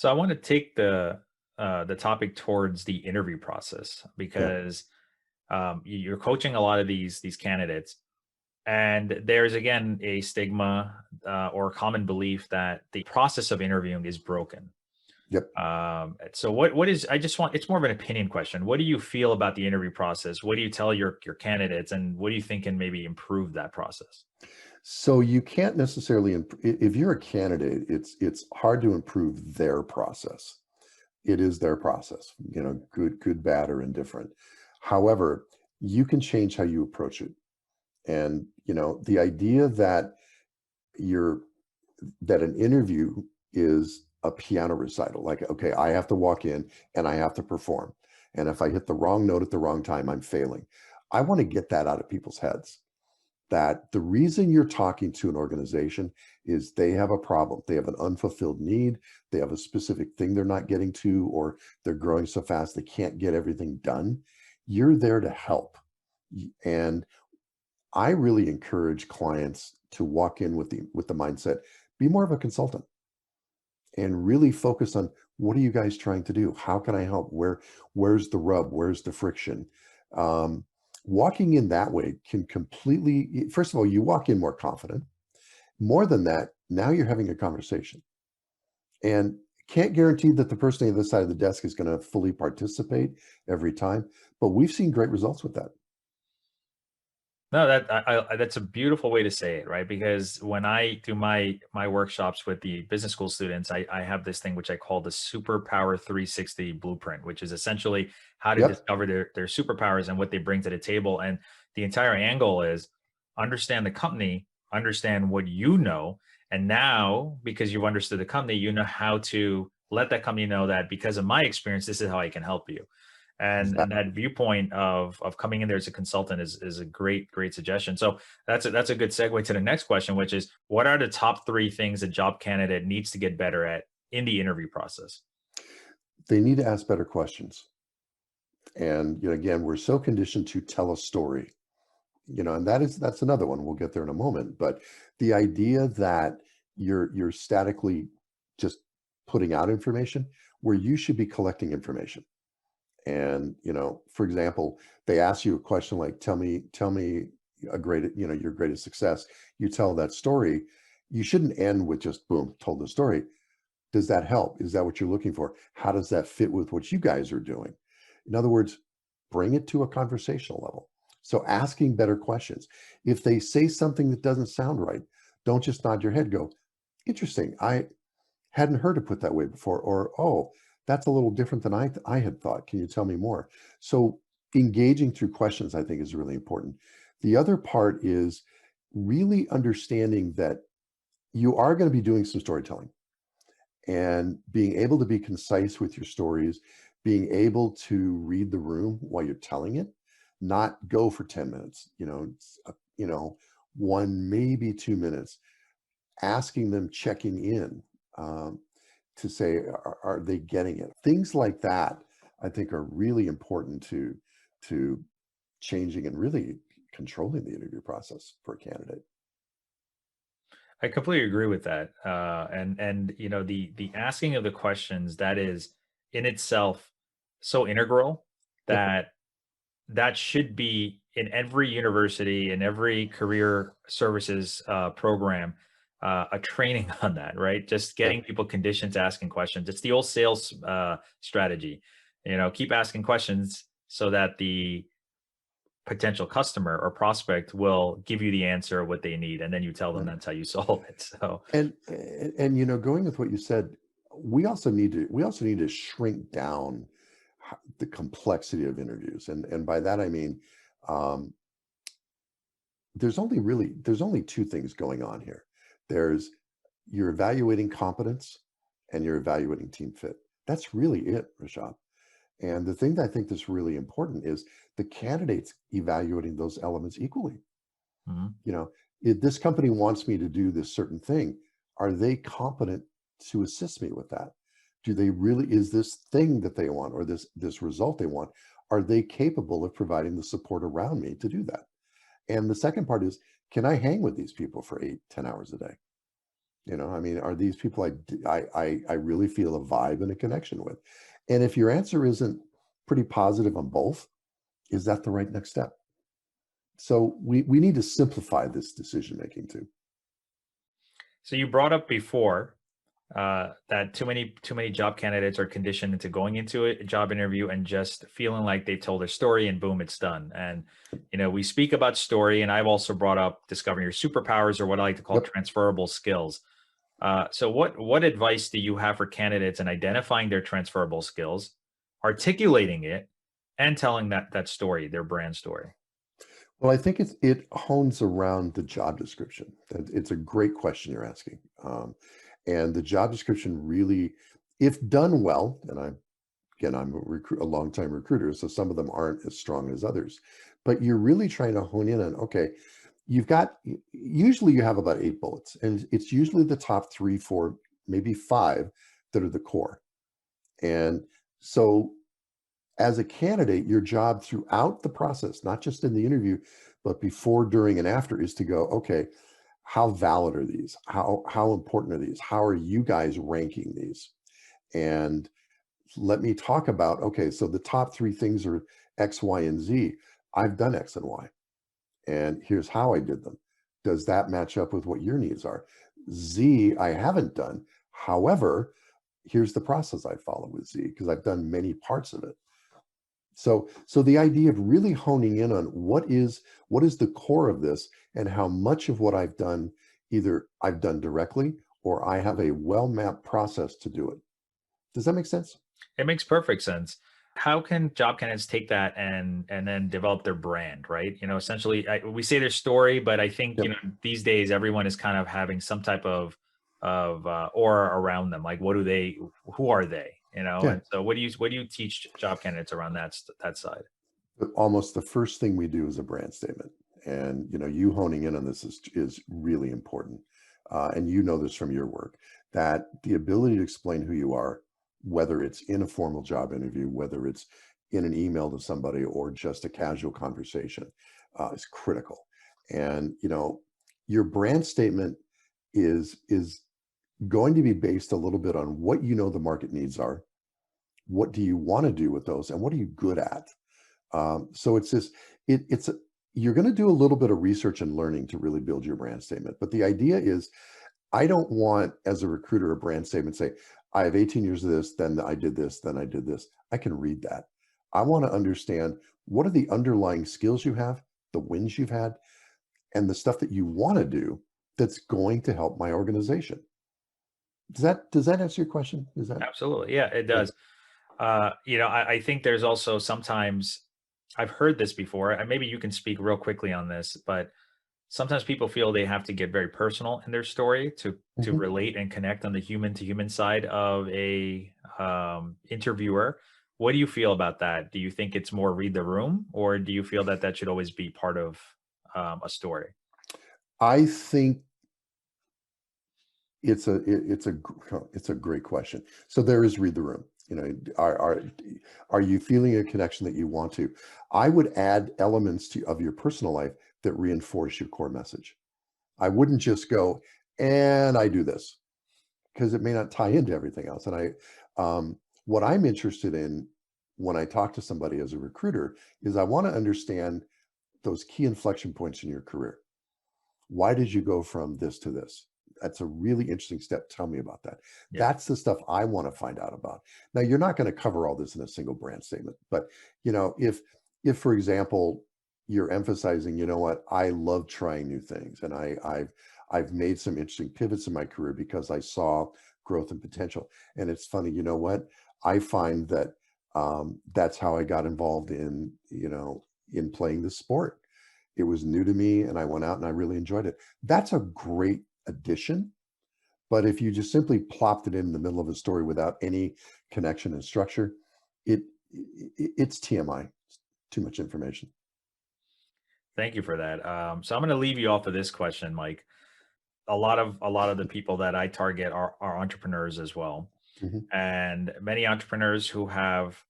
So I want to take the topic towards the interview process Yeah. because you're coaching a lot of these candidates, and there's again a stigma or common belief that the process of interviewing is broken. Yep. So what is I just want it's more of an opinion question. What do you feel about the interview process? What do you tell your candidates, and what do you think can maybe improve that process? So you can't necessarily if you're a candidate, it's hard to improve their process. It is their process, good, bad, or indifferent. However, you can change how you approach it. And, the idea you're that an interview is a piano recital. Like, okay, I have to walk in and I have to perform. And if I hit the wrong note at the wrong time, I'm failing. I want to get that out of people's heads. That the reason you're talking to an organization is they have a problem. They have an unfulfilled need. They have a specific thing they're not getting to, or they're growing so fast they can't get everything done. You're there to help. And I really encourage clients to walk in with the mindset, be more of a consultant and really focus on what are you guys trying to do? How can I help? Where's the rub? Where's the friction? Um, Walking in that way can completely, first of all, you walk in more confident. More than that, now you're having a conversation and can't guarantee that the person on the other side of the desk is going to fully participate every time, but we've seen great results with that. No, that's a beautiful way to say it, right? Because when I do my workshops with the business school students, I have this thing which I call the Superpower 360 blueprint, which is essentially how to Yep. discover their superpowers and what they bring to the table. And the entire angle is understand the company, understand what you know, and now because you've understood the company, you know how to let that company know that because of my experience, this is how I can help you. And Exactly. that viewpoint of coming in there as a consultant is a great suggestion. So that's a good segue to the next question, which is what are the top three things a job candidate needs to get better at in the interview process? They need to ask better questions. And again, we're so conditioned to tell a story, and that's another one. We'll get there in a moment. But the idea that you're statically just putting out information where you should be collecting information. And, for example, they ask you a question like, tell me your greatest success. You tell that story. You shouldn't end with just boom, told the story. Does that help? Is that what you're looking for? How does that fit with what you guys are doing? In other words, bring it to a conversational level. So asking better questions. If they say something that doesn't sound right, don't just nod your head, go, interesting. I hadn't heard it put that way before. Or, oh, that's a little different than I had thought. Can you tell me more? So engaging through questions, I think, is really important. The other part is really understanding that you are going to be doing some storytelling and being able to be concise with your stories, being able to read the room while you're telling it, not go for 10 minutes, one, maybe 2 minutes, asking them, checking in um, to say, are they getting it? Things like that, I think are really important to changing and really controlling the interview process for a candidate. I completely agree with that. And the asking of the questions that is in itself so integral Yep. that that should be in every university, in every career services program, a training on that, right? Just Yeah. getting people conditioned to asking questions. It's the old sales strategy. Keep asking questions so that the potential customer or prospect will give you the answer of what they need, and then you tell them Right. that's how you solve it. So And going with what you said, we also need to shrink down the complexity of interviews. And by that I mean um, there's only two things going on here. There's you're evaluating competence and you're evaluating team fit. That's really it, Rashad. And the thing that I think that's really important is the candidates evaluating those elements equally. mhm. You know, if this company wants me to do this certain thing, are they competent to assist me with that? Do they really, is this thing that they want or this result they want, are they capable of providing the support around me to do that? And the second part is, can I hang with these people for 8, 10 hours a day? I mean, are these people I really feel a vibe and a connection with? And if your answer isn't pretty positive on both, is that the right next step? So we need to simplify this decision making too. So you brought up before that too many job candidates are conditioned into going into a job interview and just feeling like they told their story and boom, it's done. And we speak about story, and I've also brought up discovering your superpowers, or what I like to call Yep. transferable skills. So what advice do you have for candidates in identifying their transferable skills, articulating it, and telling that story, their brand story? Well, I think it hones around the job description. And it's a great question you're asking. And the job description really, if done well, and I'm a longtime recruiter, so some of them aren't as strong as others, but you're really trying to hone in on, okay, usually you have about 8 bullets, and it's usually the top three, four, maybe five that are the core. And so as a candidate, your job throughout the process, not just in the interview, but before, during, and after, is to go, okay, how valid are these? How important are these? How are you guys ranking these? And let me talk about, okay, so the top three things are X, Y, and Z. I've done X and Y, and here's how I did them. Does that match up with what your needs are? Z, I haven't done. However, here's the process I follow with Z, because I've done many parts of it. So the idea of really honing in on what is the core of this, and how much of what I've done, either I've done directly or I have a well-mapped process to do it. Does that make sense? It makes perfect sense. How can job candidates take that and then develop their brand, right? Essentially, we say their story, but I think Yep. these days everyone is kind of having some type of aura around them. Like, who are they? Yeah. And so, what do you teach job candidates around that side? But almost the first thing we do is a brand statement. And you honing in on this is really important. And you know this from your work, that the ability to explain who you are, whether it's in a formal job interview, whether it's in an email to somebody, or just a casual conversation, is critical. And your brand statement is going to be based a little bit on what the market needs are, what do you want to do with those, and what are you good at. So it's this, it's you're going to do a little bit of research and learning to really build your brand statement. But the idea is, I don't want, as a recruiter, a brand statement say, I have 18 years of this, then I did this, then I did this. I can read that. I want to understand, what are the underlying skills you have, the wins you've had, and the stuff that you want to do that's going to help my organization. Does that answer your question? Is that Absolutely, yeah, it yeah? does. I think there's also sometimes I've heard this before, and maybe you can speak real quickly on this, but sometimes people feel they have to get very personal in their story to Mhm. relate and connect on the human to human side of a interviewer. What do you feel about that? Do you think it's more read the room, or do you feel that should always be part of a story? I think it's a great question. So there is read the room. Are you feeling a connection that you want to? I would add elements of your personal life that reinforce your core message. I wouldn't just go, and I do this, because it may not tie into everything else. And what I'm interested in when I talk to somebody as a recruiter is, I want to understand those key inflection points in your career. Why did you go from this to this? That's a really interesting step. Tell me about that. Yeah. That's the stuff I want to find out about. Now, you're not going to cover all this in a single brand statement, but if for example, you're emphasizing, what, I love trying new things, and I've made some interesting pivots in my career because I saw growth and potential. And it's funny, what, I find that that's how I got involved in playing the sport. It was new to me, and I went out and I really enjoyed it. That's a great addition. But if you just simply plopped it in the middle of a story without any connection and structure, it's TMI. It's too much information. Thank you for that. So I'm going to leave you off of this question, Mike. A lot of the people that I target are entrepreneurs as well, Mhm. and many entrepreneurs who have,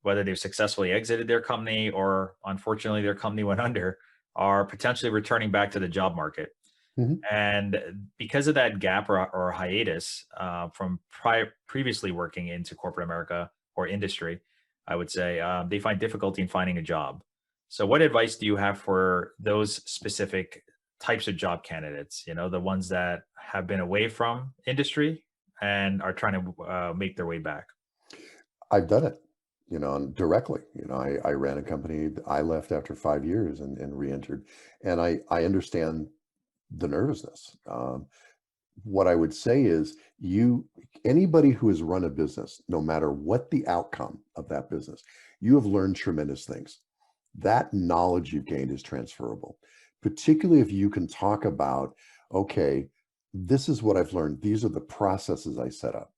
whether they've successfully exited their company or unfortunately their company went under, are potentially returning back to the job market. Mhm. And because of that gap or hiatus from previously working into corporate America or industry, I would say they find difficulty in finding a job. So, what advice do you have for those specific types of job candidates? You know, the ones that have been away from industry and are trying to make their way back. I've done it, and directly. I ran a company. I left after 5 years and re-entered, and I understand the nervousness. What I would say is, anybody who has run a business, no matter what the outcome of that business, you have learned tremendous things. That knowledge you've gained is transferable, particularly if you can talk about, okay, this is what I've learned. These are the processes I set up.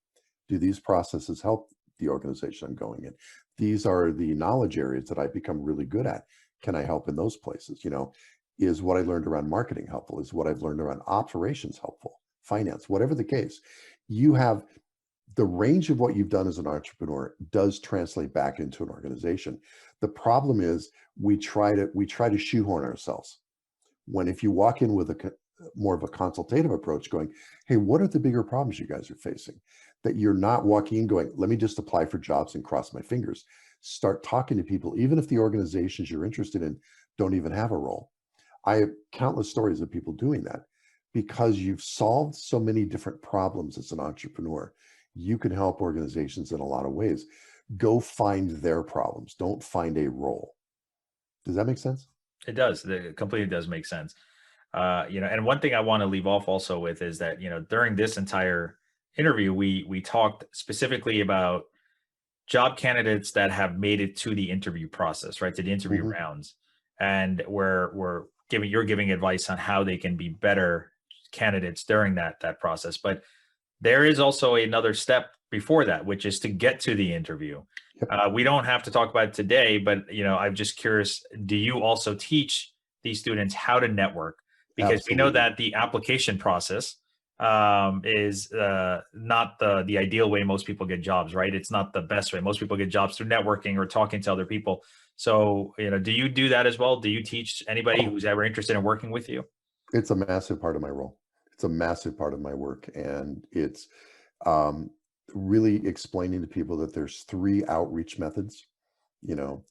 Do these processes help the organization I'm going in? These are the knowledge areas that I've become really good at. Can I help in those places? Is what I learned around marketing helpful? Is what I've learned around operations helpful? Finance, whatever the case, you have the range of what you've done as an entrepreneur does translate back into an organization. The problem is we try to shoehorn ourselves. When if you walk in with more of a consultative approach, going, hey, what are the bigger problems you guys are facing? That you're not walking in going, let me just apply for jobs and cross my fingers. Start talking to people, even if the organizations you're interested in don't even have a role. I have countless stories of people doing that because you've solved so many different problems as an entrepreneur. You can help organizations in a lot of ways. Go find their problems. Don't find a role. Does that make sense? It does. It completely does make sense. And one thing I want to leave off also with is that during this entire interview, we talked specifically about job candidates that have made it to the interview process, right? To the interview Hmm. rounds. And where you're giving advice on how they can be better candidates during that process. But there is also another step before that, which is to get to the interview. Yep, We don't have to talk about it today, but I'm just curious, do you also teach these students how to network? Because we know absolutely. that the application process is not the ideal way most people get jobs, right? It's not the best way. Most people get jobs through networking or talking to other people. So, do you do that as well? Do you teach anybody Oh, who's ever interested in working with you? it's a massive part of my role. It's a massive part of my work, and it's um, really explaining to people that there's three outreach methods.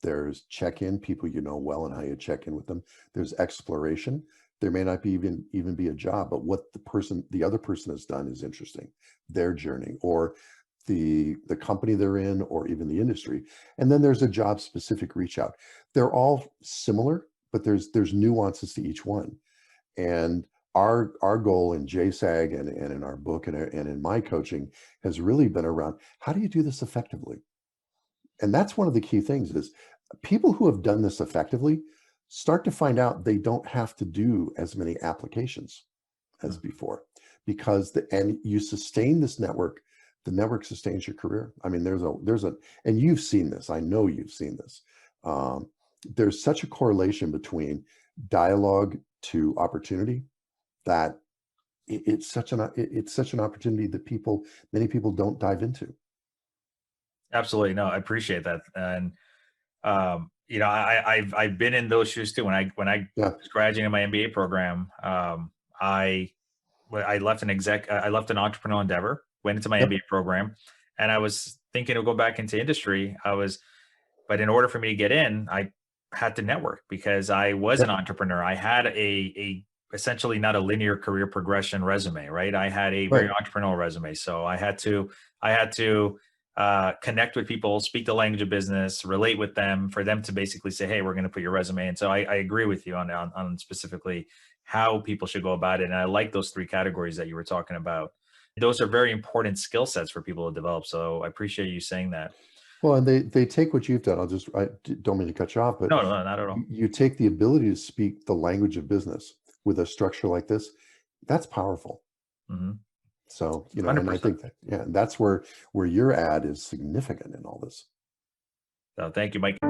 There's check-in, people you know well and how you check in with them. There's exploration. There may not be even be a job, but what the other person has done is interesting, their journey, or the company they're in, or even the industry. And then there's a job specific reach out. They're all similar, but there's nuances to each one. And our goal in JSAG and in our book and in my coaching has really been around, how do you do this effectively? And that's one of the key things is people who have done this effectively start to find out they don't have to do as many applications as Hmm. before, because and you sustain this network. The network sustains your career. I mean, and you've seen this. I know you've seen this. Um, there's such a correlation between dialogue to opportunity that it's such an opportunity that many people don't dive into. Absolutely. No, I appreciate that. And I've been in those shoes too. When I Yeah. was graduating my MBA program, I I left I left an entrepreneurial endeavor, went into my Yep. MBA program, and I was thinking of go back into industry. But in order for me to get in, I had to network because I was an Yep. entrepreneur. I had a essentially not a linear career progression resume, right? I had a Right. very entrepreneurial resume, so I had to connect with people, speak the language of business, relate with them, for them to basically say, "Hey, we're going to put your resume." And so I agree with you on specifically how people should go about it. And I like those three categories that you were talking about. Those are very important skill sets for people to develop. So I appreciate you saying that. Well, and they take what you've done. Don't mean to cut you off, but No, no, not at all. you take the ability to speak the language of business with a structure like this. That's powerful. Hmm. So, and I 100%. think that, yeah, that's where your ad is significant in all this. So thank you, Mike.